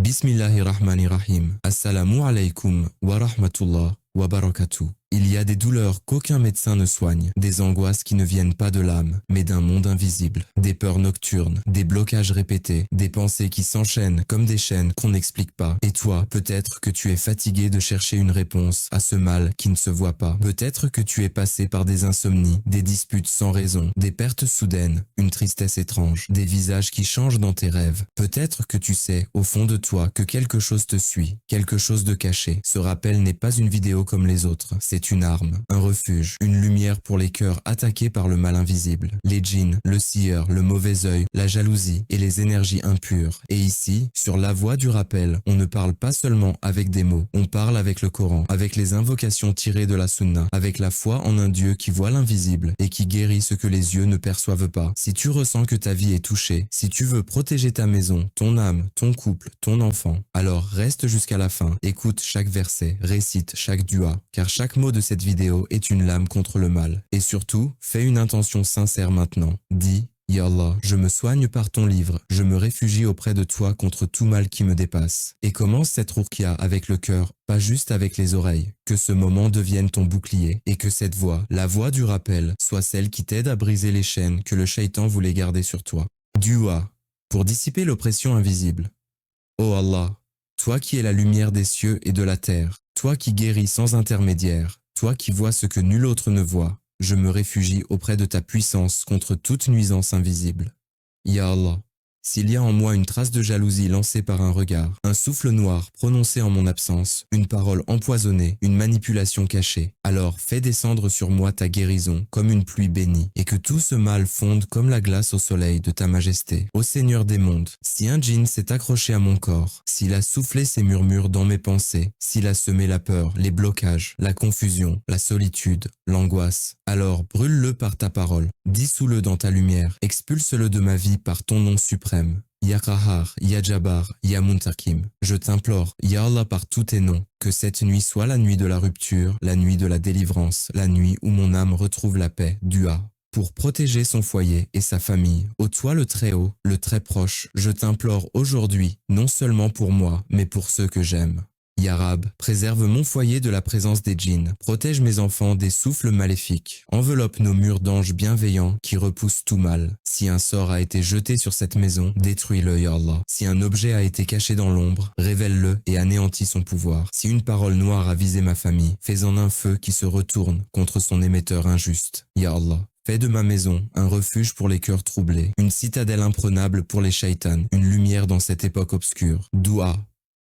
Bismillahirrahmanirrahim. Assalamu alaikum wa rahmatullah wa barakatuh. Il y a des douleurs qu'aucun médecin ne soigne, des angoisses qui ne viennent pas de l'âme, mais d'un monde invisible, des peurs nocturnes, des blocages répétés, des pensées qui s'enchaînent comme des chaînes qu'on n'explique pas. Et toi, peut-être que tu es fatigué de chercher une réponse à ce mal qui ne se voit pas. Peut-être que tu es passé par des insomnies, des disputes sans raison, des pertes soudaines, une tristesse étrange, des visages qui changent dans tes rêves. Peut-être que tu sais, au fond de toi, que quelque chose te suit, quelque chose de caché. Ce rappel n'est pas une vidéo comme les autres, c'est une arme, un refuge, une lumière pour les cœurs attaqués par le mal invisible, les djinns, le seer, le mauvais œil, la jalousie et les énergies impures. Et ici, sur la voie du rappel, on ne parle pas seulement avec des mots, on parle avec le Coran, avec les invocations tirées de la Sunna, avec la foi en un Dieu qui voit l'invisible et qui guérit ce que les yeux ne perçoivent pas. Si tu ressens que ta vie est touchée, si tu veux protéger ta maison, ton âme, ton couple, ton enfant, alors reste jusqu'à la fin, écoute chaque verset, récite chaque dua, car chaque mot de cette vidéo est une lame contre le mal. Et surtout, fais une intention sincère maintenant. Dis, Ya Allah, je me soigne par ton livre, je me réfugie auprès de toi contre tout mal qui me dépasse. Et commence cette ruqya avec le cœur, pas juste avec les oreilles. Que ce moment devienne ton bouclier et que cette voix, la voix du rappel, soit celle qui t'aide à briser les chaînes que le shaitan voulait garder sur toi. Dua, pour dissiper l'oppression invisible. Ô Allah, toi qui es la lumière des cieux et de la terre, toi qui guéris sans intermédiaire, toi qui vois ce que nul autre ne voit, je me réfugie auprès de ta puissance contre toute nuisance invisible. Ya Allah, s'il y a en moi une trace de jalousie lancée par un regard, un souffle noir prononcé en mon absence, une parole empoisonnée, une manipulation cachée, alors fais descendre sur moi ta guérison comme une pluie bénie, et que tout ce mal fonde comme la glace au soleil de ta majesté. Ô Seigneur des mondes, si un djinn s'est accroché à mon corps, s'il a soufflé ses murmures dans mes pensées, s'il a semé la peur, les blocages, la confusion, la solitude, l'angoisse, alors brûle-le par ta parole, dissous-le dans ta lumière, expulse-le de ma vie par ton nom suprême. Ya Qahar, Ya Jabbar, Ya Muntakim, je t'implore, Ya Allah par tous tes noms, que cette nuit soit la nuit de la rupture, la nuit de la délivrance, la nuit où mon âme retrouve la paix, Dua. Pour protéger son foyer et sa famille, ô toi le Très-Haut, le Très Proche, je t'implore aujourd'hui, non seulement pour moi, mais pour ceux que j'aime. Ya Rab, préserve mon foyer de la présence des djinns, protège mes enfants des souffles maléfiques, enveloppe nos murs d'anges bienveillants qui repoussent tout mal. Si un sort a été jeté sur cette maison, détruis-le, Ya Allah. Si un objet a été caché dans l'ombre, révèle-le et anéantis son pouvoir. Si une parole noire a visé ma famille, fais-en un feu qui se retourne contre son émetteur injuste. Ya Allah. Fais de ma maison un refuge pour les cœurs troublés, une citadelle imprenable pour les shaitans, une lumière dans cette époque obscure. Dua.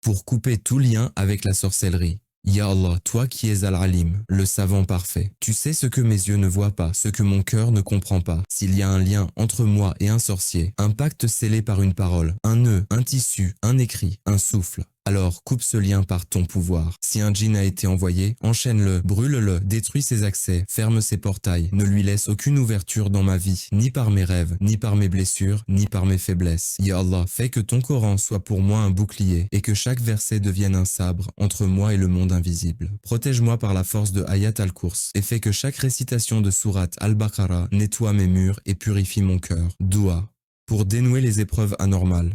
Pour couper tout lien avec la sorcellerie. Ya Allah, toi qui es Al-Alim, le savant parfait, tu sais ce que mes yeux ne voient pas, ce que mon cœur ne comprend pas. S'il y a un lien entre moi et un sorcier, un pacte scellé par une parole, un nœud, un tissu, un écrit, un souffle, alors coupe ce lien par ton pouvoir. Si un djinn a été envoyé, enchaîne-le, brûle-le, détruis ses accès, ferme ses portails, ne lui laisse aucune ouverture dans ma vie, ni par mes rêves, ni par mes blessures, ni par mes faiblesses. Ya Allah, fais que ton Coran soit pour moi un bouclier et que chaque verset devienne un sabre entre moi et le monde invisible. Protège-moi par la force de Ayat al-Kurs et fais que chaque récitation de sourate al-Baqarah nettoie mes murs et purifie mon cœur. Dua. Pour dénouer les épreuves anormales.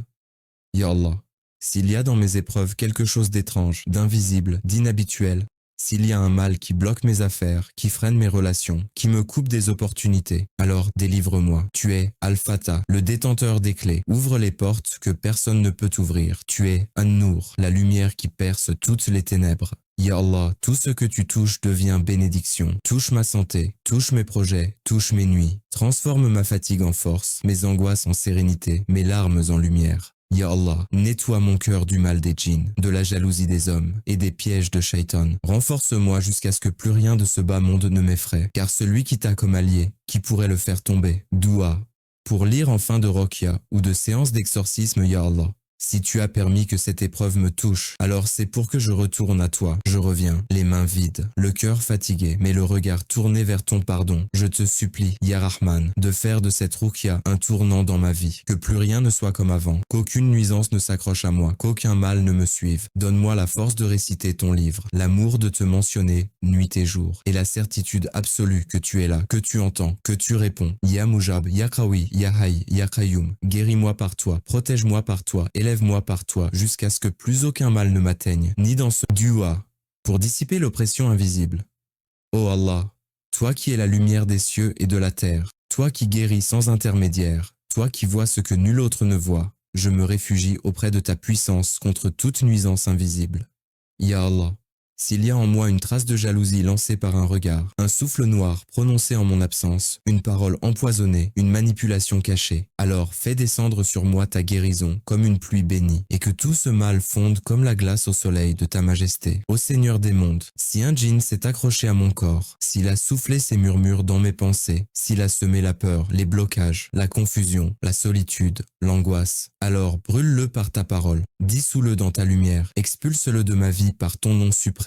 Ya Allah. S'il y a dans mes épreuves quelque chose d'étrange, d'invisible, d'inhabituel, s'il y a un mal qui bloque mes affaires, qui freine mes relations, qui me coupe des opportunités, alors délivre-moi. Tu es Al-Fatah, le détenteur des clés. Ouvre les portes que personne ne peut ouvrir. Tu es An-Nour, la lumière qui perce toutes les ténèbres. Ya Allah, tout ce que tu touches devient bénédiction. Touche ma santé, touche mes projets, touche mes nuits. Transforme ma fatigue en force, mes angoisses en sérénité, mes larmes en lumière. Ya Allah, nettoie mon cœur du mal des djinns, de la jalousie des hommes et des pièges de shaitan. Renforce-moi jusqu'à ce que plus rien de ce bas monde ne m'effraie, car celui qui t'a comme allié, qui pourrait le faire tomber? Dua. Pour lire en fin de Rokia ou de séance d'exorcisme, Ya Allah. Si tu as permis que cette épreuve me touche, alors c'est pour que je retourne à toi. Je reviens, les mains vides, le cœur fatigué, mais le regard tourné vers ton pardon. Je te supplie, Ya Rahman, de faire de cette ruqya un tournant dans ma vie. Que plus rien ne soit comme avant, qu'aucune nuisance ne s'accroche à moi, qu'aucun mal ne me suive. Donne-moi la force de réciter ton livre, l'amour de te mentionner nuit et jour, et la certitude absolue que tu es là, que tu entends, que tu réponds. Ya Mujab, Ya Qawi, Ya Hayy, Ya Qayyum. Guéris-moi par toi, protège-moi par toi, et élève-moi par toi jusqu'à ce que plus aucun mal ne m'atteigne, ni dans ce dua, pour dissiper l'oppression invisible. Ô Allah, toi qui es la lumière des cieux et de la terre, toi qui guéris sans intermédiaire, toi qui vois ce que nul autre ne voit, je me réfugie auprès de ta puissance contre toute nuisance invisible. Ya Allah, s'il y a en moi une trace de jalousie lancée par un regard, un souffle noir prononcé en mon absence, une parole empoisonnée, une manipulation cachée, alors fais descendre sur moi ta guérison comme une pluie bénie, et que tout ce mal fonde comme la glace au soleil de ta majesté. Ô Seigneur des mondes, si un djinn s'est accroché à mon corps, s'il a soufflé ses murmures dans mes pensées, s'il a semé la peur, les blocages, la confusion, la solitude, l'angoisse, alors brûle-le par ta parole, dissous-le dans ta lumière, expulse-le de ma vie par ton nom suprême.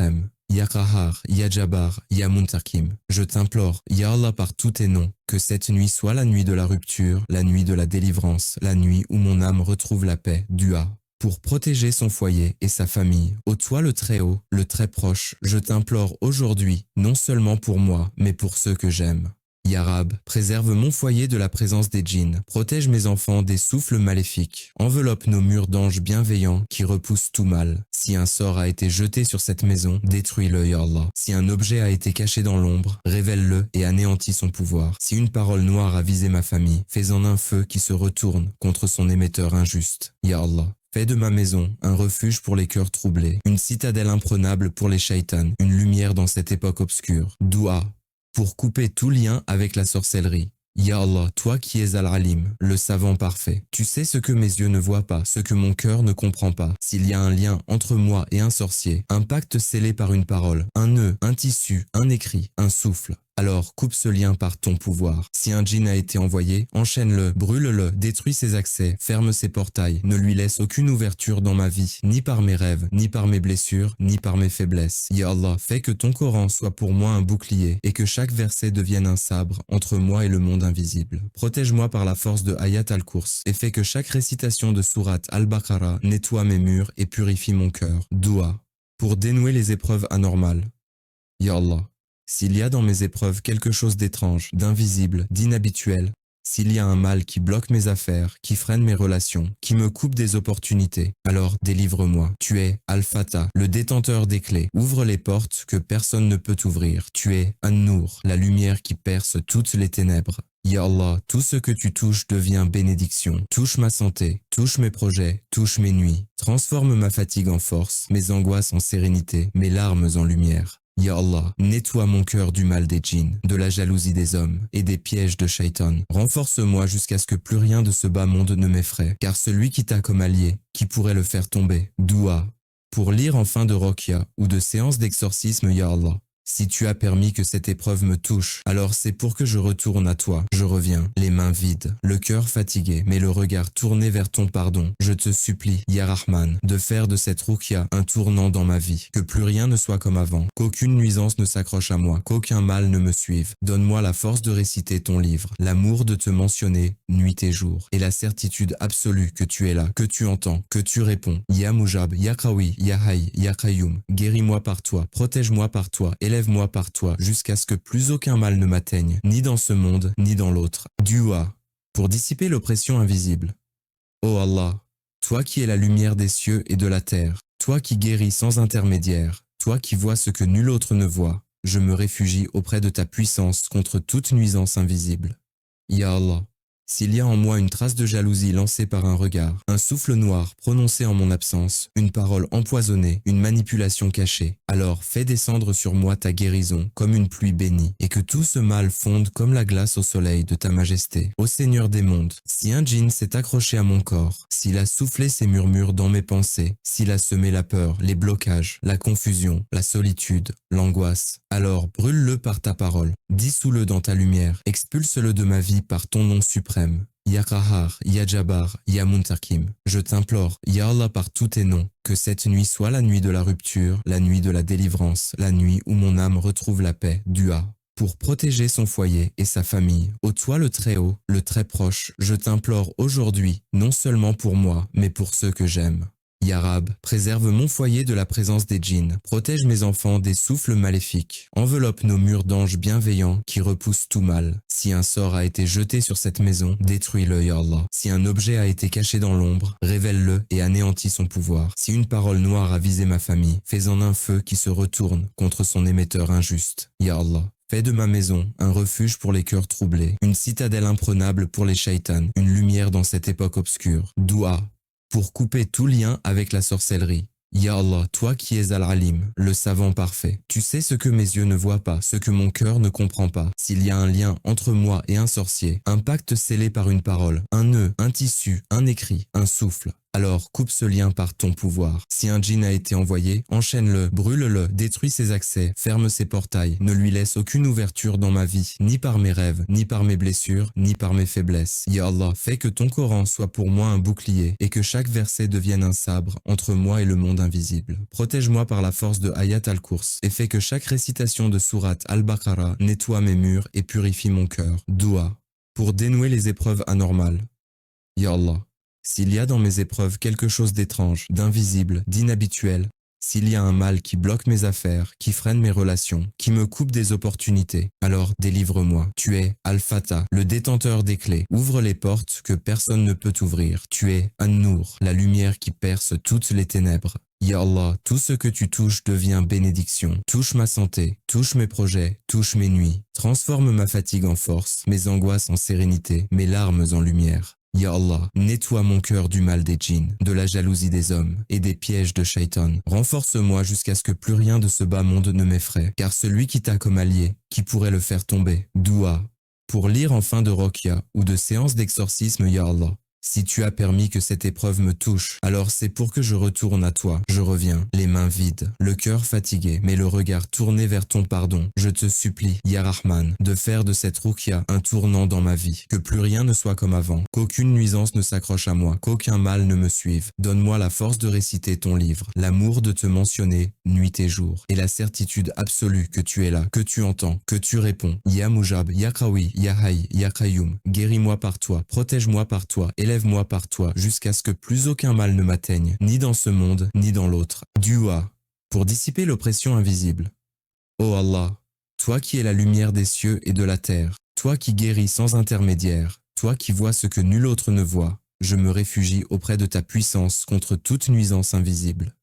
Ya Qahar, Ya Jabbar, Ya Muntakim. Je t'implore, Ya Allah par tous tes noms, que cette nuit soit la nuit de la rupture, la nuit de la délivrance, la nuit où mon âme retrouve la paix, dua. Pour protéger son foyer et sa famille, ô toi le Très-Haut, le Très Proche, je t'implore aujourd'hui, non seulement pour moi, mais pour ceux que j'aime. Ya Rab, préserve mon foyer de la présence des djinns, protège mes enfants des souffles maléfiques, enveloppe nos murs d'anges bienveillants qui repoussent tout mal. Si un sort a été jeté sur cette maison, détruis-le, Ya Allah. Si un objet a été caché dans l'ombre, révèle-le et anéantis son pouvoir. Si une parole noire a visé ma famille, fais-en un feu qui se retourne contre son émetteur injuste. Ya Allah. Fais de ma maison un refuge pour les cœurs troublés, une citadelle imprenable pour les shaitans, une lumière dans cette époque obscure. Doua. Pour couper tout lien avec la sorcellerie. Ya Allah, toi qui es Al-Alim, le savant parfait, tu sais ce que mes yeux ne voient pas, ce que mon cœur ne comprend pas. S'il y a un lien entre moi et un sorcier, un pacte scellé par une parole, un nœud, un tissu, un écrit, un souffle, alors coupe ce lien par ton pouvoir. Si un djinn a été envoyé, enchaîne-le, brûle-le, détruis ses accès, ferme ses portails, ne lui laisse aucune ouverture dans ma vie, ni par mes rêves, ni par mes blessures, ni par mes faiblesses. Ya Allah, fais que ton Coran soit pour moi un bouclier, et que chaque verset devienne un sabre entre moi et le monde invisible. Protège-moi par la force de Ayat al-Kurs, et fais que chaque récitation de Sourate al-Baqarah nettoie mes murs et purifie mon cœur. Doua. Pour dénouer les épreuves anormales. Ya Allah. S'il y a dans mes épreuves quelque chose d'étrange, d'invisible, d'inhabituel, s'il y a un mal qui bloque mes affaires, qui freine mes relations, qui me coupe des opportunités, alors délivre-moi. Tu es Al-Fatah, le détenteur des clés. Ouvre les portes que personne ne peut ouvrir. Tu es An-Nour, la lumière qui perce toutes les ténèbres. Ya Allah, tout ce que tu touches devient bénédiction. Touche ma santé, touche mes projets, touche mes nuits. Transforme ma fatigue en force, mes angoisses en sérénité, mes larmes en lumière. Ya Allah, nettoie mon cœur du mal des djinns, de la jalousie des hommes et des pièges de shaitan. Renforce-moi jusqu'à ce que plus rien de ce bas monde ne m'effraie, car celui qui t'a comme allié, qui pourrait le faire tomber? Doua. Pour lire en fin de Rokia ou de séance d'exorcisme, Ya Allah. Si tu as permis que cette épreuve me touche, alors c'est pour que je retourne à toi. Je reviens, les mains vides, le cœur fatigué, mais le regard tourné vers ton pardon. Je te supplie, Ya Rahman, de faire de cette ruqya un tournant dans ma vie. Que plus rien ne soit comme avant, qu'aucune nuisance ne s'accroche à moi, qu'aucun mal ne me suive. Donne-moi la force de réciter ton livre, l'amour de te mentionner nuit et jour, et la certitude absolue que tu es là, que tu entends, que tu réponds. Ya Mujab, Ya Qawi, Ya Hayy, Ya Qayyum. Guéris-moi par toi, protège-moi par toi, élève-moi par toi jusqu'à ce que plus aucun mal ne m'atteigne, ni dans ce monde, ni dans l'autre. Dua. Pour dissiper l'oppression invisible. Ô Allah, toi qui es la lumière des cieux et de la terre, toi qui guéris sans intermédiaire, toi qui vois ce que nul autre ne voit, je me réfugie auprès de ta puissance contre toute nuisance invisible. Ya Allah. S'il y a en moi une trace de jalousie lancée par un regard, un souffle noir prononcé en mon absence, une parole empoisonnée, une manipulation cachée, alors fais descendre sur moi ta guérison comme une pluie bénie, et que tout ce mal fonde comme la glace au soleil de ta majesté. Ô Seigneur des mondes, si un djinn s'est accroché à mon corps, s'il a soufflé ses murmures dans mes pensées, s'il a semé la peur, les blocages, la confusion, la solitude, l'angoisse, alors brûle-le par ta parole, dissous-le dans ta lumière, expulse-le de ma vie par ton nom suprême. Ya Qahar, Ya Jabbar, Ya Muntakim. Je t'implore, Ya Allah par tous tes noms, que cette nuit soit la nuit de la rupture, la nuit de la délivrance, la nuit où mon âme retrouve la paix. Dua. Pour protéger son foyer et sa famille, ô toi le Très-Haut, le Très Proche, je t'implore aujourd'hui, non seulement pour moi, mais pour ceux que j'aime. Ya Rab, préserve mon foyer de la présence des djinns, protège mes enfants des souffles maléfiques, enveloppe nos murs d'anges bienveillants qui repoussent tout mal. Si un sort a été jeté sur cette maison, détruis-le, ya Allah. Si un objet a été caché dans l'ombre, révèle-le et anéantis son pouvoir. Si une parole noire a visé ma famille, fais-en un feu qui se retourne contre son émetteur injuste. Ya Allah. Fais de ma maison un refuge pour les cœurs troublés, une citadelle imprenable pour les shaitans, une lumière dans cette époque obscure. Doua, pour couper tout lien avec la sorcellerie. Ya Allah, toi qui es Al-Alim, le savant parfait, tu sais ce que mes yeux ne voient pas, ce que mon cœur ne comprend pas. S'il y a un lien entre moi et un sorcier, un pacte scellé par une parole, un nœud, un tissu, un écrit, un souffle, alors coupe ce lien par ton pouvoir. Si un djinn a été envoyé, enchaîne-le, brûle-le, détruis ses accès, ferme ses portails, ne lui laisse aucune ouverture dans ma vie, ni par mes rêves, ni par mes blessures, ni par mes faiblesses. Ya Allah, fais que ton Coran soit pour moi un bouclier et que chaque verset devienne un sabre entre moi et le monde invisible. Protège-moi par la force de Ayat al-Kurs et fais que chaque récitation de sourate al-Baqarah nettoie mes murs et purifie mon cœur. Doua, pour dénouer les épreuves anormales. Ya Allah. S'il y a dans mes épreuves quelque chose d'étrange, d'invisible, d'inhabituel, s'il y a un mal qui bloque mes affaires, qui freine mes relations, qui me coupe des opportunités, alors délivre-moi. Tu es Al-Fatah, le détenteur des clés. Ouvre les portes que personne ne peut ouvrir. Tu es An-Nour, la lumière qui perce toutes les ténèbres. Ya Allah, tout ce que tu touches devient bénédiction. Touche ma santé, touche mes projets, touche mes nuits. Transforme ma fatigue en force, mes angoisses en sérénité, mes larmes en lumière. Ya Allah, nettoie mon cœur du mal des djinns, de la jalousie des hommes et des pièges de shaitan. Renforce-moi jusqu'à ce que plus rien de ce bas monde ne m'effraie, car celui qui t'a comme allié, qui pourrait le faire tomber? Doua, pour lire en fin de Rokia ou de séance d'exorcisme, ya Allah. Si tu as permis que cette épreuve me touche, alors c'est pour que je retourne à toi. Je reviens, les mains vides, le cœur fatigué, mais le regard tourné vers ton pardon. Je te supplie, Ya Rahman, de faire de cette ruqya un tournant dans ma vie. Que plus rien ne soit comme avant, qu'aucune nuisance ne s'accroche à moi, qu'aucun mal ne me suive. Donne-moi la force de réciter ton livre, l'amour de te mentionner nuit et jour, et la certitude absolue que tu es là, que tu entends, que tu réponds. Ya Mujab, Ya Qawi, Ya Hayy, Ya Qayyum. Guéris-moi par toi, protège-moi par toi, élève-moi par toi jusqu'à ce que plus aucun mal ne m'atteigne, ni dans ce monde, ni dans l'autre. Dua, pour dissiper l'oppression invisible. Ô Allah, toi qui es la lumière des cieux et de la terre, toi qui guéris sans intermédiaire, toi qui vois ce que nul autre ne voit, je me réfugie auprès de ta puissance contre toute nuisance invisible.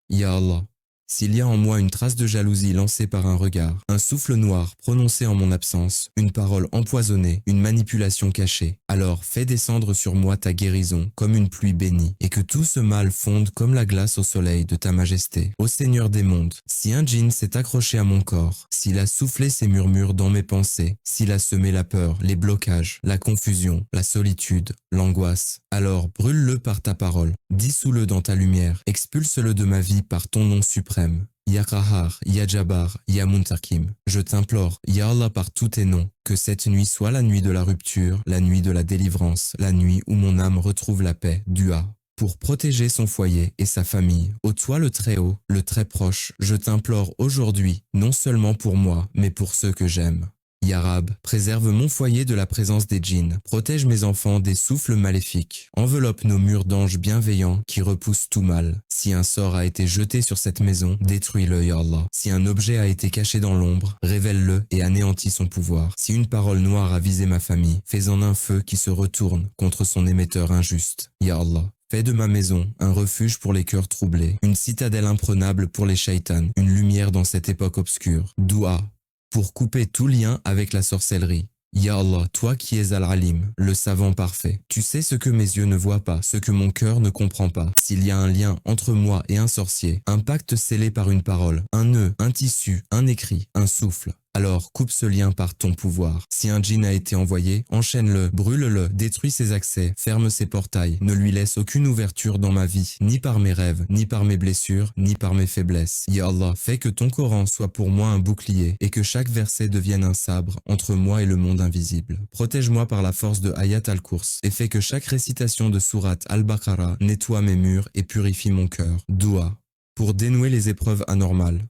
Ya Allah, s'il y a en moi une trace de jalousie lancée par un regard, un souffle noir prononcé en mon absence, une parole empoisonnée, une manipulation cachée, alors fais descendre sur moi ta guérison comme une pluie bénie, et que tout ce mal fonde comme la glace au soleil de ta majesté. Ô Seigneur des mondes, si un djinn s'est accroché à mon corps, s'il a soufflé ses murmures dans mes pensées, s'il a semé la peur, les blocages, la confusion, la solitude, l'angoisse, alors brûle-le par ta parole, dissous-le dans ta lumière, expulse-le de ma vie par ton nom suprême. Ya Qahar, Ya Jabbar, Ya Muntakim, je t'implore, Ya Allah par tous tes noms, que cette nuit soit la nuit de la rupture, la nuit de la délivrance, la nuit où mon âme retrouve la paix. Dua, pour protéger son foyer et sa famille. Ô toi le Très-Haut, le très proche, je t'implore aujourd'hui, non seulement pour moi, mais pour ceux que j'aime. Ya Rab, préserve mon foyer de la présence des djinns, protège mes enfants des souffles maléfiques, enveloppe nos murs d'anges bienveillants qui repoussent tout mal. Si un sort a été jeté sur cette maison, détruis-le, ya Allah. Si un objet a été caché dans l'ombre, révèle-le et anéantis son pouvoir. Si une parole noire a visé ma famille, fais-en un feu qui se retourne contre son émetteur injuste. Ya Allah. Fais de ma maison un refuge pour les cœurs troublés, une citadelle imprenable pour les shaitans, une lumière dans cette époque obscure. Doua, pour couper tout lien avec la sorcellerie. Ya Allah, toi qui es Al-Alim, le savant parfait, tu sais ce que mes yeux ne voient pas, ce que mon cœur ne comprend pas. S'il y a un lien entre moi et un sorcier, un pacte scellé par une parole, un nœud, un tissu, un écrit, un souffle, alors coupe ce lien par ton pouvoir. Si un djinn a été envoyé, enchaîne-le, brûle-le, détruis ses accès, ferme ses portails, ne lui laisse aucune ouverture dans ma vie, ni par mes rêves, ni par mes blessures, ni par mes faiblesses. Ya Allah, fais que ton Coran soit pour moi un bouclier et que chaque verset devienne un sabre entre moi et le monde invisible. Protège-moi par la force de Ayat al-Kurs et fais que chaque récitation de sourate al-Baqarah nettoie mes murs et purifie mon cœur. Doua, pour dénouer les épreuves anormales.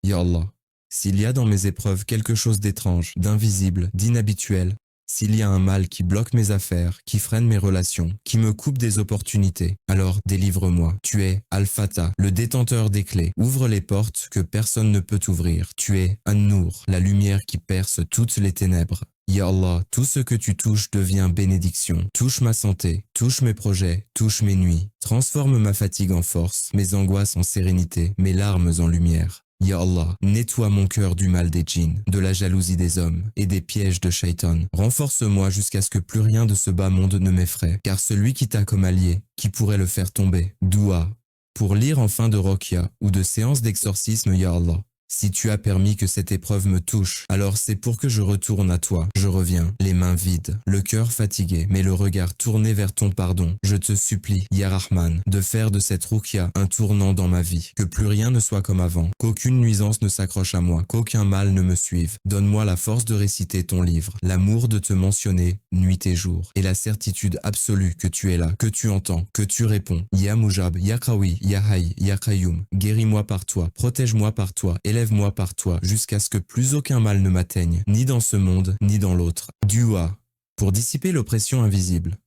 Ya Allah. S'il y a dans mes épreuves quelque chose d'étrange, d'invisible, d'inhabituel, S'il y a un mal qui bloque mes affaires, qui freine mes relations, qui me coupe des opportunités, alors délivre-moi. Tu es Al-Fatah, le détenteur des clés. Ouvre les portes que personne ne peut ouvrir. Tu es An-Nour, la lumière qui perce toutes les ténèbres. Ya Allah, tout ce que tu touches devient bénédiction. Touche ma santé, touche mes projets, touche mes nuits. Transforme ma fatigue en force, mes angoisses en sérénité, mes larmes en lumière. Ya Allah, nettoie mon cœur du mal des djinns, de la jalousie des hommes et des pièges de Shaitan. Renforce-moi jusqu'à ce que plus rien de ce bas monde ne m'effraie, car celui qui t'a comme allié, qui pourrait le faire tomber? Doua. Pour lire en fin de Rokia ou de séance d'exorcisme, Ya Allah. Si tu as permis que cette épreuve me touche, alors c'est pour que je retourne à toi. Je reviens, les mains vides, le cœur fatigué, mais le regard tourné vers ton pardon. Je te supplie, Ya Rahman, de faire de cette ruqya un tournant dans ma vie. Que plus rien ne soit comme avant, qu'aucune nuisance ne s'accroche à moi, qu'aucun mal ne me suive. Donne-moi la force de réciter ton livre, l'amour de te mentionner nuit et jour, et la certitude absolue que tu es là, que tu entends, que tu réponds. Ya Mujab, Ya Qawi, Ya Hayy, Ya Qayyum. Guéris-moi par toi, protège-moi par toi, élève-moi par toi jusqu'à ce que plus aucun mal ne m'atteigne, ni dans ce monde, ni dans l'autre. Dua, pour dissiper l'oppression invisible.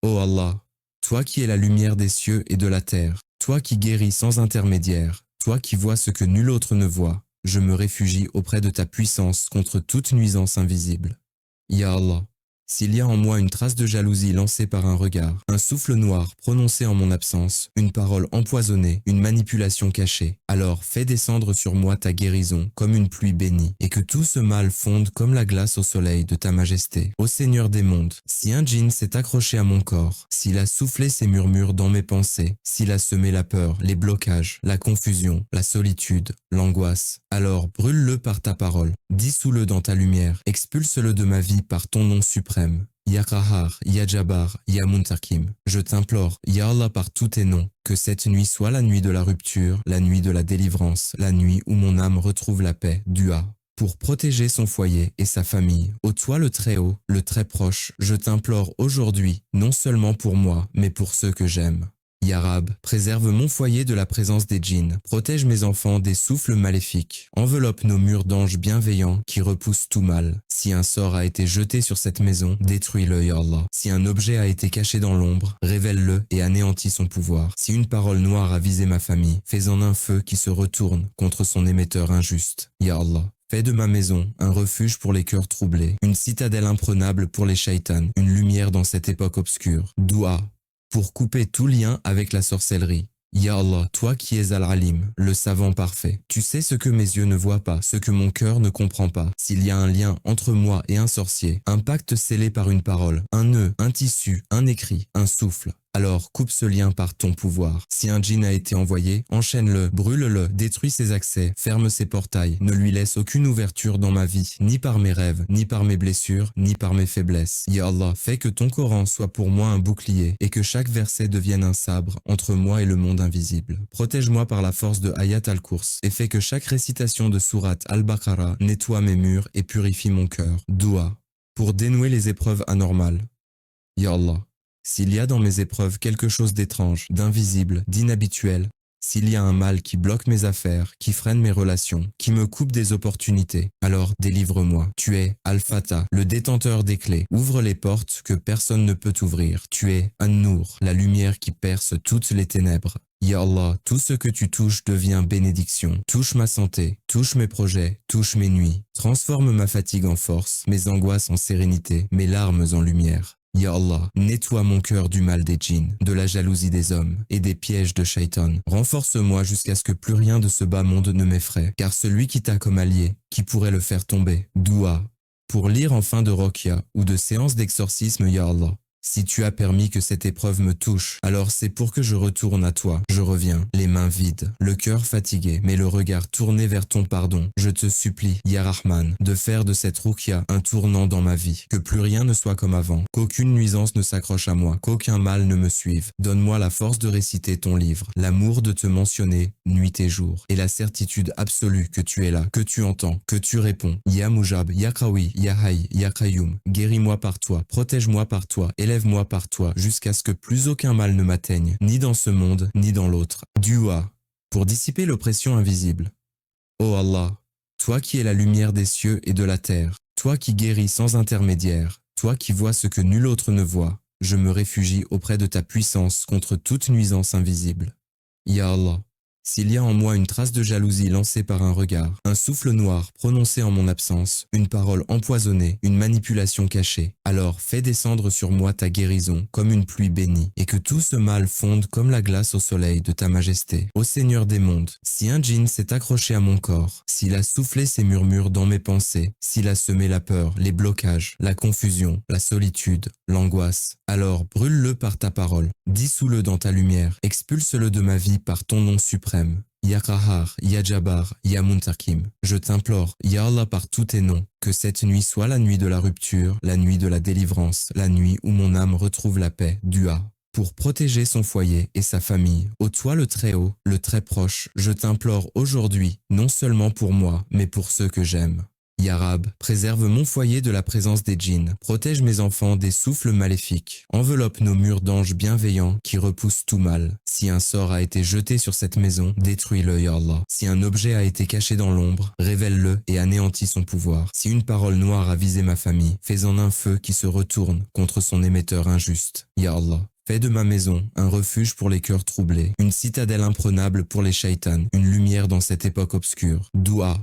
Ô Allah, toi qui es la lumière des cieux et de la terre, toi qui guéris sans intermédiaire, toi qui vois ce que nul autre ne voit, je me réfugie auprès de ta puissance contre toute nuisance invisible. Ya Allah, s'il y a en moi une trace de jalousie lancée par un regard, un souffle noir prononcé en mon absence, une parole empoisonnée, une manipulation cachée, alors fais descendre sur moi ta guérison comme une pluie bénie, et que tout ce mal fonde comme la glace au soleil de ta majesté. Ô Seigneur des mondes, si un djinn s'est accroché à mon corps, s'il a soufflé ses murmures dans mes pensées, s'il a semé la peur, les blocages, la confusion, la solitude, l'angoisse, alors brûle-le par ta parole, dissous-le dans ta lumière, expulse-le de ma vie par ton nom suprême. Ya Qahar, Ya Jabbar, Ya Muntakim. Je t'implore, Ya Allah par tous tes noms, que cette nuit soit la nuit de la rupture, la nuit de la délivrance, la nuit où mon âme retrouve la paix. Dua. Pour protéger son foyer et sa famille, ô toi le très haut, le très proche, je t'implore aujourd'hui, non seulement pour moi, mais pour ceux que j'aime. Ya Rab, préserve mon foyer de la présence des djinns, protège mes enfants des souffles maléfiques, enveloppe nos murs d'anges bienveillants qui repoussent tout mal. Si un sort a été jeté sur cette maison, détruis-le, Ya Allah. Si un objet a été caché dans l'ombre, révèle-le et anéantis son pouvoir. Si une parole noire a visé ma famille, fais-en un feu qui se retourne contre son émetteur injuste. Ya Allah. Fais de ma maison un refuge pour les cœurs troublés, une citadelle imprenable pour les shaitans, une lumière dans cette époque obscure. Doua. Pour couper tout lien avec la sorcellerie. Ya Allah, toi qui es Al-Alim, le savant parfait, tu sais ce que mes yeux ne voient pas, ce que mon cœur ne comprend pas. S'il y a un lien entre moi et un sorcier, un pacte scellé par une parole, un nœud, un tissu, un écrit, un souffle, alors coupe ce lien par ton pouvoir. Si un djinn a été envoyé, enchaîne-le, brûle-le, détruis ses accès, ferme ses portails, ne lui laisse aucune ouverture dans ma vie, ni par mes rêves, ni par mes blessures, ni par mes faiblesses. Ya Allah, fais que ton Coran soit pour moi un bouclier, et que chaque verset devienne un sabre entre moi et le monde invisible. Protège-moi par la force de Ayat al-Kurs, et fais que chaque récitation de Surat al-Baqarah nettoie mes murs et purifie mon cœur. Doua. Pour dénouer les épreuves anormales. Ya Allah. S'il y a dans mes épreuves quelque chose d'étrange, d'invisible, d'inhabituel, s'il y a un mal qui bloque mes affaires, qui freine mes relations, qui me coupe des opportunités, alors délivre-moi. Tu es Al-Fatah, le détenteur des clés. Ouvre les portes que personne ne peut ouvrir. Tu es An-Nour, la lumière qui perce toutes les ténèbres. Ya Allah, tout ce que tu touches devient bénédiction. Touche ma santé, touche mes projets, touche mes nuits. Transforme ma fatigue en force, mes angoisses en sérénité, mes larmes en lumière. Ya Allah, nettoie mon cœur du mal des djinns, de la jalousie des hommes et des pièges de Shaitan. Renforce-moi jusqu'à ce que plus rien de ce bas monde ne m'effraie, car celui qui t'a comme allié, qui pourrait le faire tomber? Doua. Pour lire en fin de Rokia ou de séance d'exorcisme, Ya Allah. Si tu as permis que cette épreuve me touche, alors c'est pour que je retourne à toi. Je reviens, les mains vides, le cœur fatigué, mais le regard tourné vers ton pardon. Je te supplie, Ya Rahman, de faire de cette ruqya un tournant dans ma vie. Que plus rien ne soit comme avant, qu'aucune nuisance ne s'accroche à moi, qu'aucun mal ne me suive. Donne-moi la force de réciter ton livre, l'amour de te mentionner nuit et jour, et la certitude absolue que tu es là, que tu entends, que tu réponds. Ya Mujab, Ya Qawi, Ya Hayy, Ya Qayyum. Guéris-moi par toi, protège-moi par toi, élève-moi par toi jusqu'à ce que plus aucun mal ne m'atteigne, ni dans ce monde, ni dans l'autre. Dua. Pour dissiper l'oppression invisible. Ô Allah, toi qui es la lumière des cieux et de la terre, toi qui guéris sans intermédiaire, Toi qui vois ce que nul autre ne voit, je me réfugie auprès de ta puissance contre toute nuisance invisible. Ya Allah, s'il y a en moi une trace de jalousie lancée par un regard, un souffle noir prononcé en mon absence, une parole empoisonnée, une manipulation cachée, alors fais descendre sur moi ta guérison comme une pluie bénie, et que tout ce mal fonde comme la glace au soleil de ta majesté. Ô Seigneur des mondes, si un djinn s'est accroché à mon corps, s'il a soufflé ses murmures dans mes pensées, s'il a semé la peur, les blocages, la confusion, la solitude, l'angoisse, alors brûle-le par ta parole, dissous-le dans ta lumière, expulse-le de ma vie par ton nom suprême. Ya Qahar, Ya Jabbar, Ya Muntakim, je t'implore, Ya Allah par tous tes noms, que cette nuit soit la nuit de la rupture, la nuit de la délivrance, la nuit où mon âme retrouve la paix, Dua. Pour protéger son foyer et sa famille, ô toi le Très-Haut, le Très Proche, je t'implore aujourd'hui, non seulement pour moi, mais pour ceux que j'aime. Ya Rab, préserve mon foyer de la présence des djinns, protège mes enfants des souffles maléfiques, enveloppe nos murs d'anges bienveillants qui repoussent tout mal. Si un sort a été jeté sur cette maison, détruis-le, Ya Allah. Si un objet a été caché dans l'ombre, révèle-le et anéantis son pouvoir. Si une parole noire a visé ma famille, fais-en un feu qui se retourne contre son émetteur injuste. Ya Allah. Fais de ma maison un refuge pour les cœurs troublés, une citadelle imprenable pour les shaitans, une lumière dans cette époque obscure. Doua.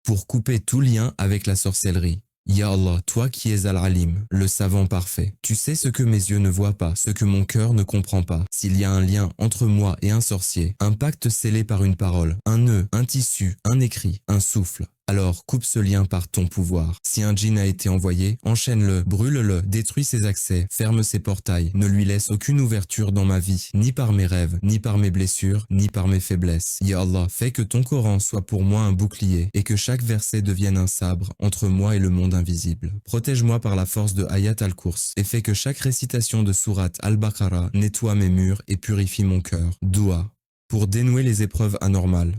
Pour couper tout lien avec la sorcellerie. Ya Allah, toi qui es Al-Alim, le savant parfait, tu sais ce que mes yeux ne voient pas, ce que mon cœur ne comprend pas. S'il y a un lien entre moi et un sorcier, un pacte scellé par une parole, un nœud, un tissu, un écrit, un souffle, alors coupe ce lien par ton pouvoir. Si un djinn a été envoyé, enchaîne-le, brûle-le, détruis ses accès, ferme ses portails, ne lui laisse aucune ouverture dans ma vie, ni par mes rêves, ni par mes blessures, ni par mes faiblesses. Ya Allah, fais que ton Coran soit pour moi un bouclier, et que chaque verset devienne un sabre entre moi et le monde invisible. Protège-moi par la force de Ayat al-Kurs, et fais que chaque récitation de sourate al-Baqarah nettoie mes murs et purifie mon cœur. Doua. Pour dénouer les épreuves anormales.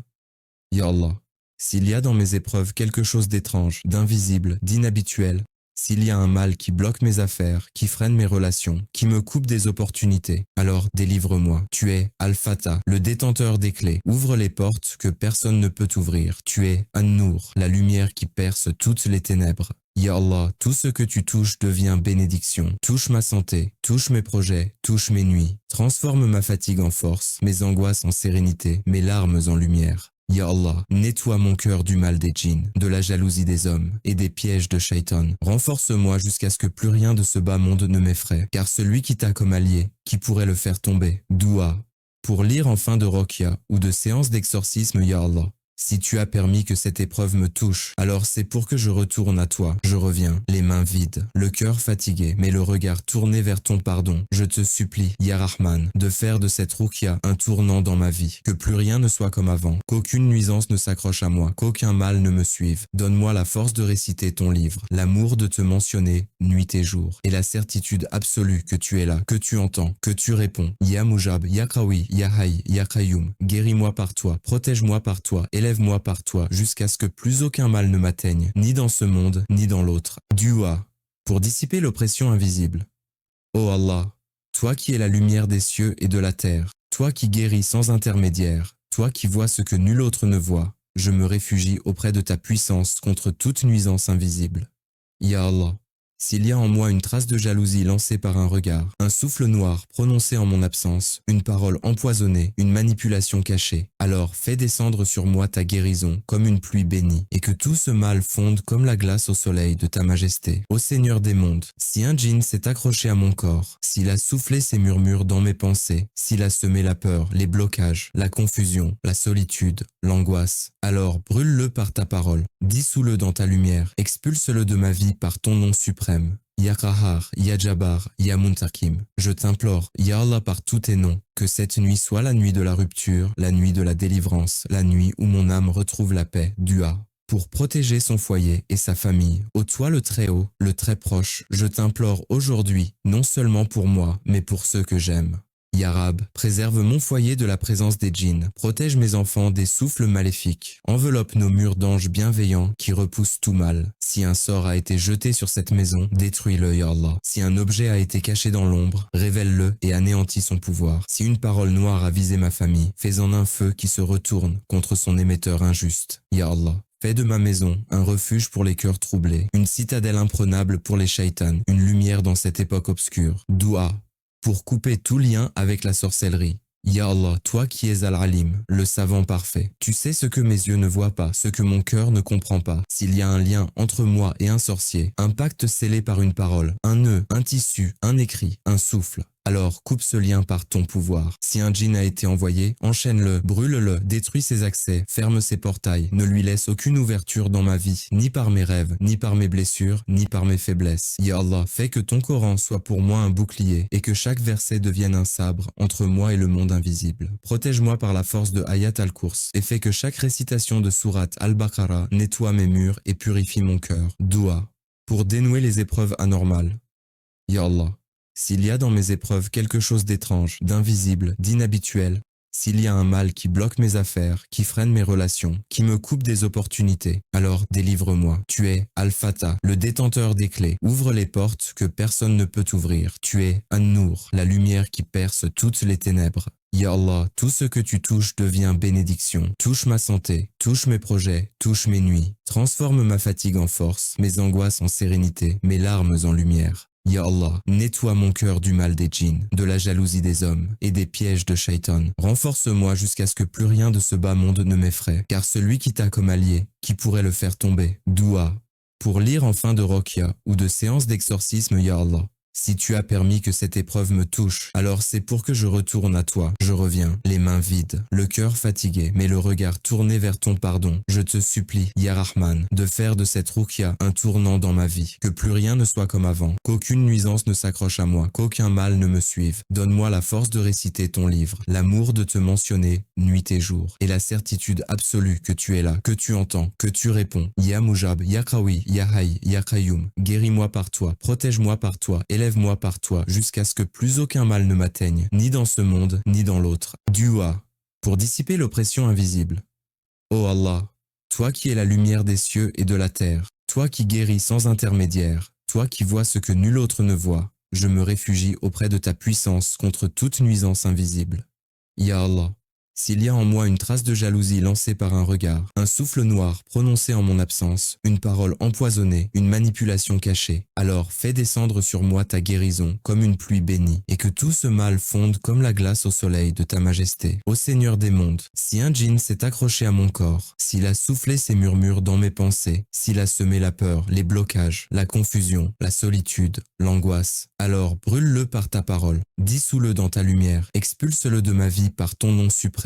Ya Allah. S'il y a dans mes épreuves quelque chose d'étrange, d'invisible, d'inhabituel, s'il y a un mal qui bloque mes affaires, qui freine mes relations, qui me coupe des opportunités, alors délivre-moi. Tu es Al-Fatah, le détenteur des clés. Ouvre les portes que personne ne peut ouvrir. Tu es An-Nour, la lumière qui perce toutes les ténèbres. Ya Allah, tout ce que tu touches devient bénédiction. Touche ma santé, touche mes projets, touche mes nuits. Transforme ma fatigue en force, mes angoisses en sérénité, mes larmes en lumière. Ya Allah, nettoie mon cœur du mal des djinns, de la jalousie des hommes et des pièges de shaitan. Renforce-moi jusqu'à ce que plus rien de ce bas monde ne m'effraie, car celui qui t'a comme allié, qui pourrait le faire tomber? Doua. Pour lire en fin de Rokia ou de séance d'exorcisme, Ya Allah. Si tu as permis que cette épreuve me touche, alors c'est pour que je retourne à toi. Je reviens, les mains vides, le cœur fatigué, mais le regard tourné vers ton pardon. Je te supplie, Ya Rahman, de faire de cette ruqya un tournant dans ma vie. Que plus rien ne soit comme avant, qu'aucune nuisance ne s'accroche à moi, qu'aucun mal ne me suive. Donne-moi la force de réciter ton livre, l'amour de te mentionner nuit et jour, et la certitude absolue que tu es là, que tu entends, que tu réponds. Ya Mujab, Ya Qawi, Ya Hayy, Ya Qayyum. Guéris-moi par toi, protège-moi par toi, élève-moi par toi, jusqu'à ce que plus aucun mal ne m'atteigne, ni dans ce monde, ni dans l'autre. Dua, pour dissiper l'oppression invisible. Ô Allah, toi qui es la lumière des cieux et de la terre, toi qui guéris sans intermédiaire, toi qui vois ce que nul autre ne voit, je me réfugie auprès de ta puissance contre toute nuisance invisible. Ya Allah, s'il y a en moi une trace de jalousie lancée par un regard, un souffle noir prononcé en mon absence, une parole empoisonnée, une manipulation cachée, alors fais descendre sur moi ta guérison comme une pluie bénie, et que tout ce mal fonde comme la glace au soleil de ta majesté. Ô Seigneur des mondes, si un djinn s'est accroché à mon corps, s'il a soufflé ses murmures dans mes pensées, s'il a semé la peur, les blocages, la confusion, la solitude, l'angoisse, alors brûle-le par ta parole, dissous-le dans ta lumière, expulse-le de ma vie par ton nom suprême. Ya Qahar, Ya Jabbar, Ya Muntakim, je t'implore, Ya Allah par tous tes noms, que cette nuit soit la nuit de la rupture, la nuit de la délivrance, la nuit où mon âme retrouve la paix, Dua. Pour protéger son foyer et sa famille, ô toi le Très-Haut, le Très Proche, je t'implore aujourd'hui, non seulement pour moi, mais pour ceux que j'aime. Ya Rab, préserve mon foyer de la présence des djinns, protège mes enfants des souffles maléfiques, enveloppe nos murs d'anges bienveillants qui repoussent tout mal. Si un sort a été jeté sur cette maison, détruis-le, Ya Allah. Si un objet a été caché dans l'ombre, révèle-le et anéantis son pouvoir. Si une parole noire a visé ma famille, fais-en un feu qui se retourne contre son émetteur injuste. Ya Allah. Fais de ma maison un refuge pour les cœurs troublés, une citadelle imprenable pour les shaitans, une lumière dans cette époque obscure. Doua, pour couper tout lien avec la sorcellerie. Ya Allah, toi qui es Al-Alim, le savant parfait, tu sais ce que mes yeux ne voient pas, ce que mon cœur ne comprend pas. S'il y a un lien entre moi et un sorcier, un pacte scellé par une parole, un nœud, un tissu, un écrit, un souffle, alors coupe ce lien par ton pouvoir. Si un djinn a été envoyé, enchaîne-le, brûle-le, détruis ses accès, ferme ses portails, ne lui laisse aucune ouverture dans ma vie, ni par mes rêves, ni par mes blessures, ni par mes faiblesses. Ya Allah, fais que ton Coran soit pour moi un bouclier, et que chaque verset devienne un sabre entre moi et le monde invisible. Protège-moi par la force de Hayat al-Kurs, et fais que chaque récitation de sourate al-Baqarah nettoie mes murs et purifie mon cœur. Doua, pour dénouer les épreuves anormales. Ya Allah, s'il y a dans mes épreuves quelque chose d'étrange, d'invisible, d'inhabituel, s'il y a un mal qui bloque mes affaires, qui freine mes relations, qui me coupe des opportunités, alors délivre-moi. Tu es Al-Fatah, le détenteur des clés. Ouvre les portes que personne ne peut ouvrir. Tu es An-Nour, la lumière qui perce toutes les ténèbres. Ya Allah, tout ce que tu touches devient bénédiction. Touche ma santé, touche mes projets, touche mes nuits. Transforme ma fatigue en force, mes angoisses en sérénité, mes larmes en lumière. Ya Allah, nettoie mon cœur du mal des djinns, de la jalousie des hommes et des pièges de shaitan. Renforce-moi jusqu'à ce que plus rien de ce bas monde ne m'effraie, car celui qui t'a comme allié, qui pourrait le faire tomber? Doua, pour lire en fin de Rokia ou de séance d'exorcisme, Ya Allah. Si tu as permis que cette épreuve me touche, alors c'est pour que je retourne à toi. Je reviens, les mains vides, le cœur fatigué, mais le regard tourné vers ton pardon. Je te supplie, Ya Rahman, de faire de cette ruqya un tournant dans ma vie. Que plus rien ne soit comme avant, qu'aucune nuisance ne s'accroche à moi, qu'aucun mal ne me suive. Donne-moi la force de réciter ton livre, l'amour de te mentionner nuit et jour, et la certitude absolue que tu es là, que tu entends, que tu réponds. Ya Mujab, Ya Qawi, Ya Hayy, Ya Qayyum. Guéris-moi par toi, protège-moi par toi, élève-moi par toi jusqu'à ce que plus aucun mal ne m'atteigne, ni dans ce monde, ni dans l'autre. Dua, pour dissiper l'oppression invisible. Ô Allah, toi qui es la lumière des cieux et de la terre, toi qui guéris sans intermédiaire, toi qui vois ce que nul autre ne voit, je me réfugie auprès de ta puissance contre toute nuisance invisible. Ya Allah, s'il y a en moi une trace de jalousie lancée par un regard, un souffle noir prononcé en mon absence, une parole empoisonnée, une manipulation cachée, alors fais descendre sur moi ta guérison comme une pluie bénie, et que tout ce mal fonde comme la glace au soleil de ta majesté. Ô Seigneur des mondes, si un djinn s'est accroché à mon corps, s'il a soufflé ses murmures dans mes pensées, s'il a semé la peur, les blocages, la confusion, la solitude, l'angoisse, alors brûle-le par ta parole, dissous-le dans ta lumière, expulse-le de ma vie par ton nom suprême.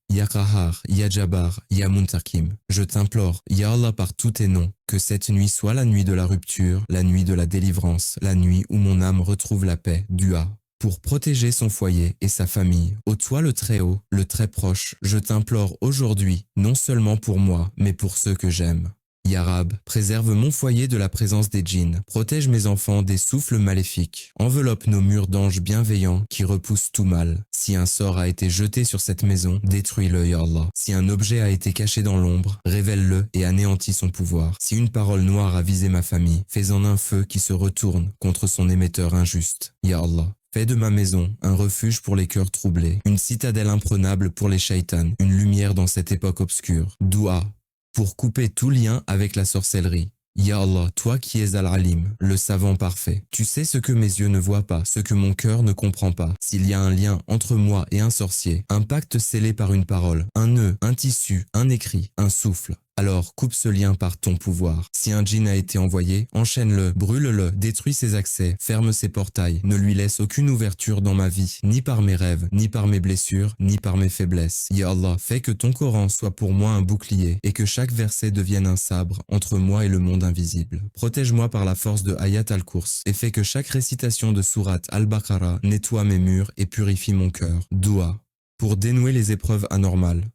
Ya Qahar, Ya Jabbar, Ya Muntakim. Je t'implore, Ya Allah par tous tes noms, que cette nuit soit la nuit de la rupture, la nuit de la délivrance, la nuit où mon âme retrouve la paix. Dua, pour protéger son foyer et sa famille. Ô toi le Très-Haut, le très proche, je t'implore aujourd'hui, non seulement pour moi, mais pour ceux que j'aime. Ya Rab, préserve mon foyer de la présence des djinns, protège mes enfants des souffles maléfiques, enveloppe nos murs d'anges bienveillants qui repoussent tout mal. Si un sort a été jeté sur cette maison, détruis-le, Ya Allah. Si un objet a été caché dans l'ombre, révèle-le et anéantis son pouvoir. Si une parole noire a visé ma famille, fais-en un feu qui se retourne contre son émetteur injuste. Ya Allah. Fais de ma maison un refuge pour les cœurs troublés, une citadelle imprenable pour les shaitans, une lumière dans cette époque obscure. Doua, pour couper tout lien avec la sorcellerie. Ya Allah, toi qui es Al-Alim, le savant parfait, tu sais ce que mes yeux ne voient pas, ce que mon cœur ne comprend pas. S'il y a un lien entre moi et un sorcier, un pacte scellé par une parole, un nœud, un tissu, un écrit, un souffle, alors coupe ce lien par ton pouvoir. Si un djinn a été envoyé, enchaîne-le, brûle-le, détruis ses accès, ferme ses portails, ne lui laisse aucune ouverture dans ma vie, ni par mes rêves, ni par mes blessures, ni par mes faiblesses. Ya Allah, fais que ton Coran soit pour moi un bouclier, et que chaque verset devienne un sabre entre moi et le monde invisible. Protège-moi par la force de Hayat al-Kurs, et fais que chaque récitation de sourate al-Baqarah nettoie mes murs et purifie mon cœur. Doua, pour dénouer les épreuves anormales.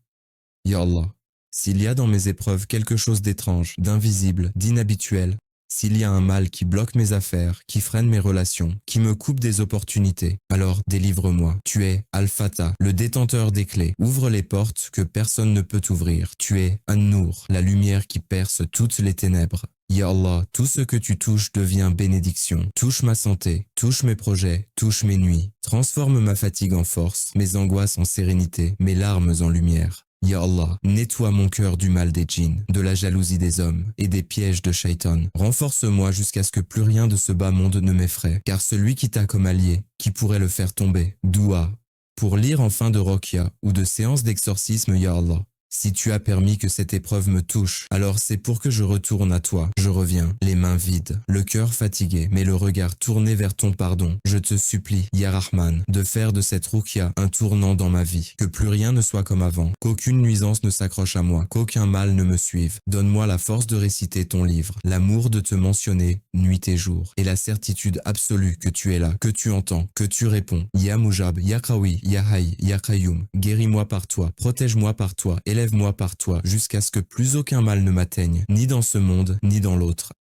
Ya Allah, s'il y a dans mes épreuves quelque chose d'étrange, d'invisible, d'inhabituel, s'il y a un mal qui bloque mes affaires, qui freine mes relations, qui me coupe des opportunités, alors délivre-moi. Tu es Al-Fatah, le détenteur des clés. Ouvre les portes que personne ne peut ouvrir. Tu es An-Nour, la lumière qui perce toutes les ténèbres. Ya Allah, tout ce que tu touches devient bénédiction. Touche ma santé, touche mes projets, touche mes nuits. Transforme ma fatigue en force, mes angoisses en sérénité, mes larmes en lumière. Ya Allah, nettoie mon cœur du mal des djinns, de la jalousie des hommes et des pièges de Shaitan. Renforce-moi jusqu'à ce que plus rien de ce bas monde ne m'effraie, car celui qui t'a comme allié, qui pourrait le faire tomber? Doua. Pour lire en fin de Rokia ou de séance d'exorcisme, Ya Allah. Si tu as permis que cette épreuve me touche, alors c'est pour que je retourne à toi. Je reviens, les mains vides, le cœur fatigué, mais le regard tourné vers ton pardon. Je te supplie, Ya Rahman, de faire de cette Rukia un tournant dans ma vie. Que plus rien ne soit comme avant, qu'aucune nuisance ne s'accroche à moi, qu'aucun mal ne me suive. Donne-moi la force de réciter ton livre, l'amour de te mentionner, nuit et jour, et la certitude absolue que tu es là, que tu entends, que tu réponds. Ya Mujab, Ya Qawi, Ya Hayy, Ya Qayyum, guéris-moi par toi, protège-moi par toi, élève-moi par toi, jusqu'à ce que plus aucun mal ne m'atteigne, ni dans ce monde, ni dans l'autre.